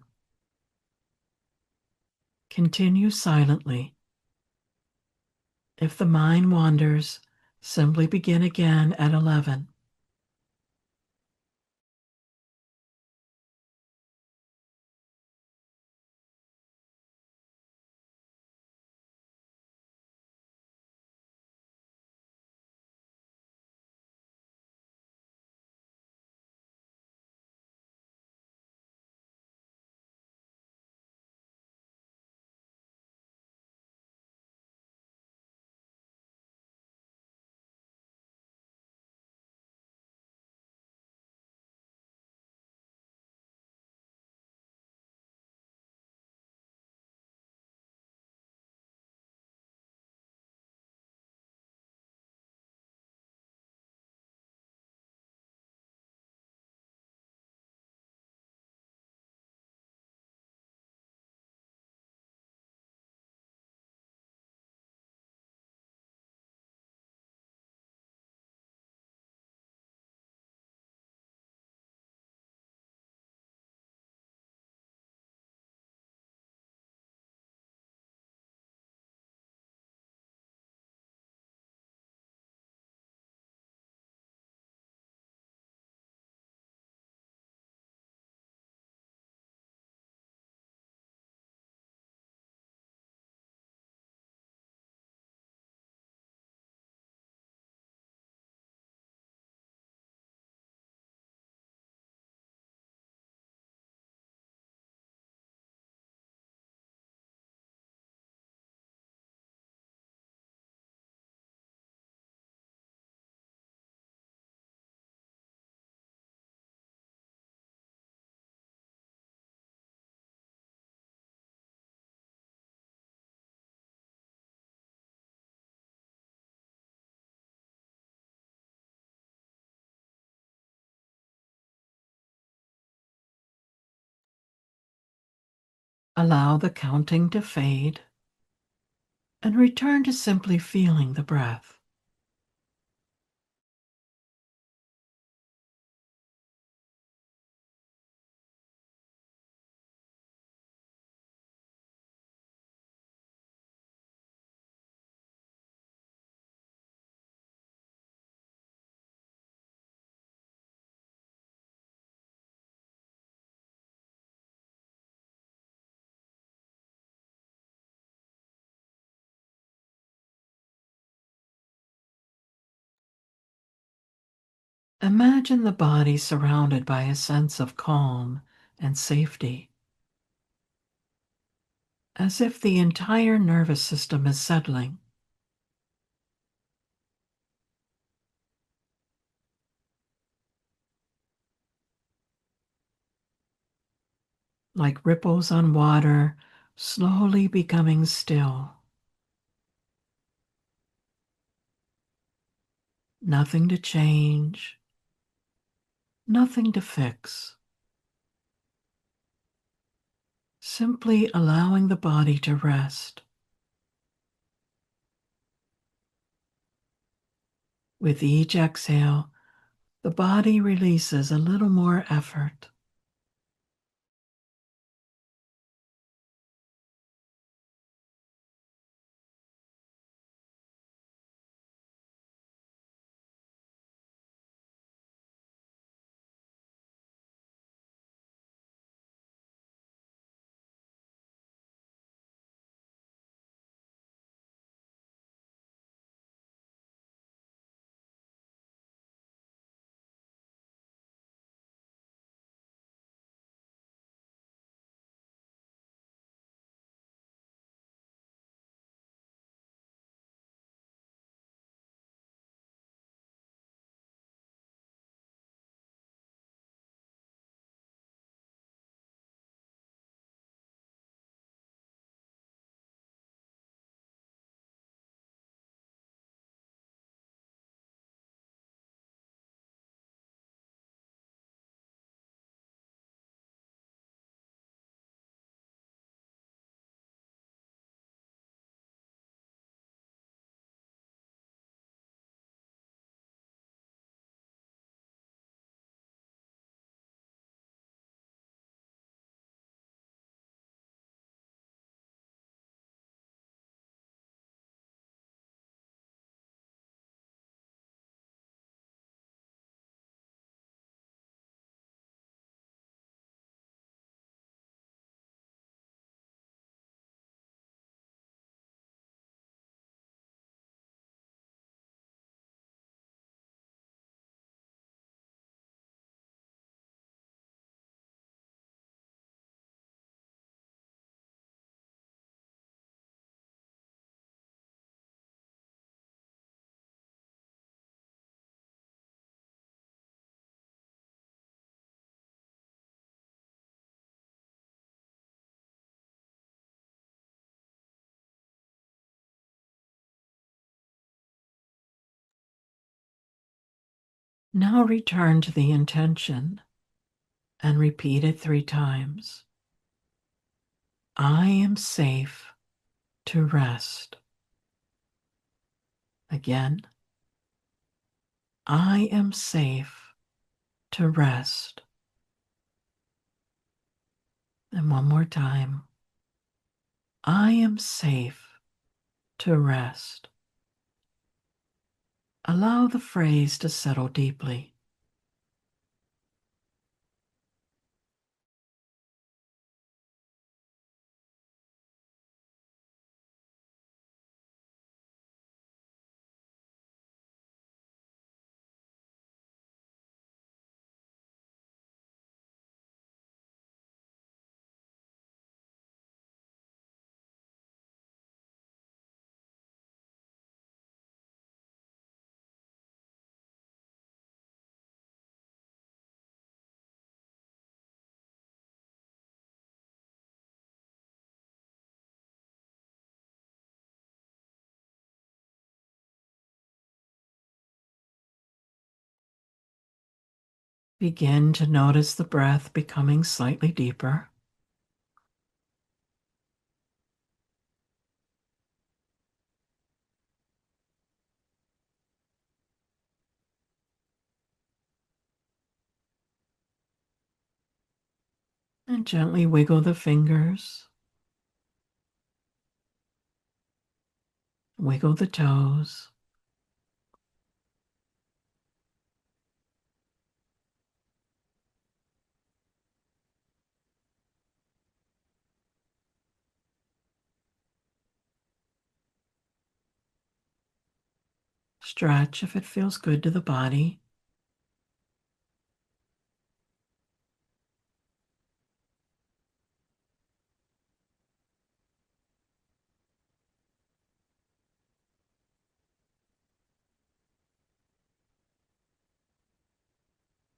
Continue silently. If the mind wanders, simply begin again at 11. Allow the counting to fade and return to simply feeling the breath. Imagine the body surrounded by a sense of calm and safety, as if the entire nervous system is settling. Like ripples on water, slowly becoming still. Nothing to change, nothing to fix. Simply allowing the body to rest. With each exhale, the body releases a little more effort. Now return to the intention and repeat it 3 times. I am safe to rest. Again, I am safe to rest. And one more time. I am safe to rest. Allow the phrase to settle deeply. Begin to notice the breath becoming slightly deeper. And gently wiggle the fingers, wiggle the toes. Stretch if it feels good to the body.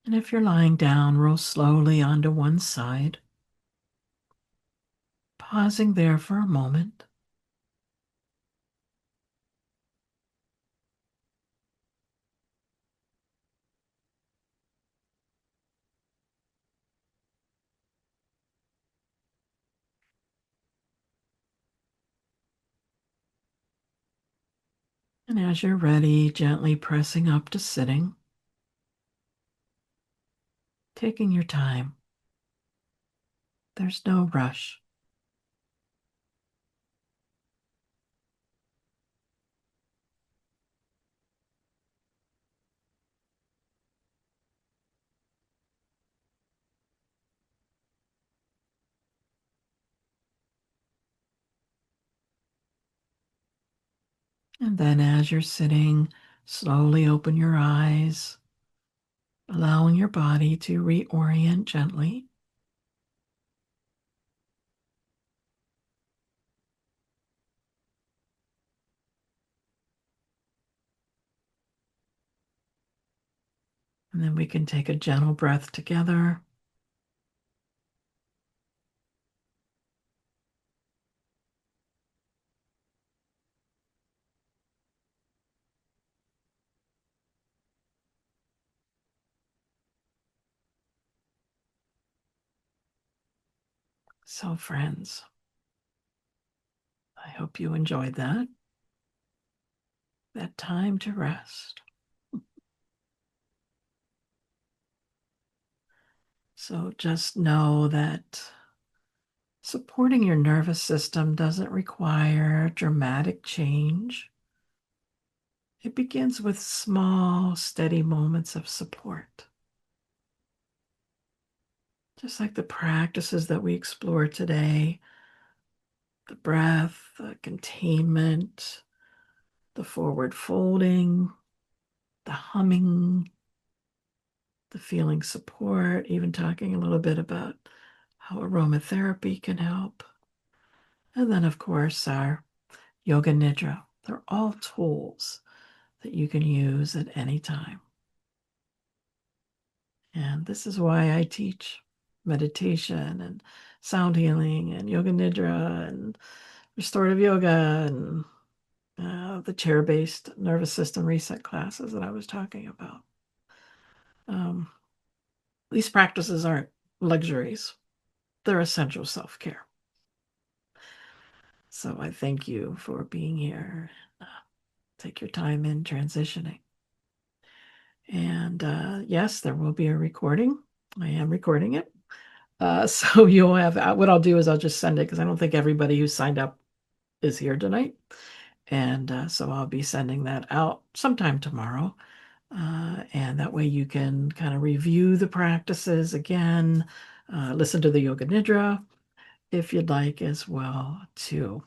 And if you're lying down, roll slowly onto one side, pausing there for a moment. And as you're ready, gently pressing up to sitting, taking your time. There's no rush. And then as you're sitting, slowly open your eyes, allowing your body to reorient gently. And then we can take a gentle breath together. So, friends, I hope you enjoyed that time to rest. So just know that supporting your nervous system doesn't require dramatic change. It begins with small, steady moments of support. Just like the practices that we explore today, the breath, the containment, the forward folding, the humming, the feeling support, even talking a little bit about how aromatherapy can help. And then, of course, our Yoga Nidra. They're all tools that you can use at any time. And this is why I teach meditation and sound healing and Yoga Nidra and restorative yoga and the chair-based nervous system reset classes that I was talking about. Um, these practices aren't luxuries. They're essential self-care. So I thank you for being here. Uh, Take your time in transitioning. And yes, there will be a recording. I am recording it. So you'll have what I'll do is I'll just send it because I don't think everybody who signed up is here tonight. And so I'll be sending that out sometime tomorrow. And that way you can kind of review the practices again, listen to the Yoga Nidra if you'd like as well too.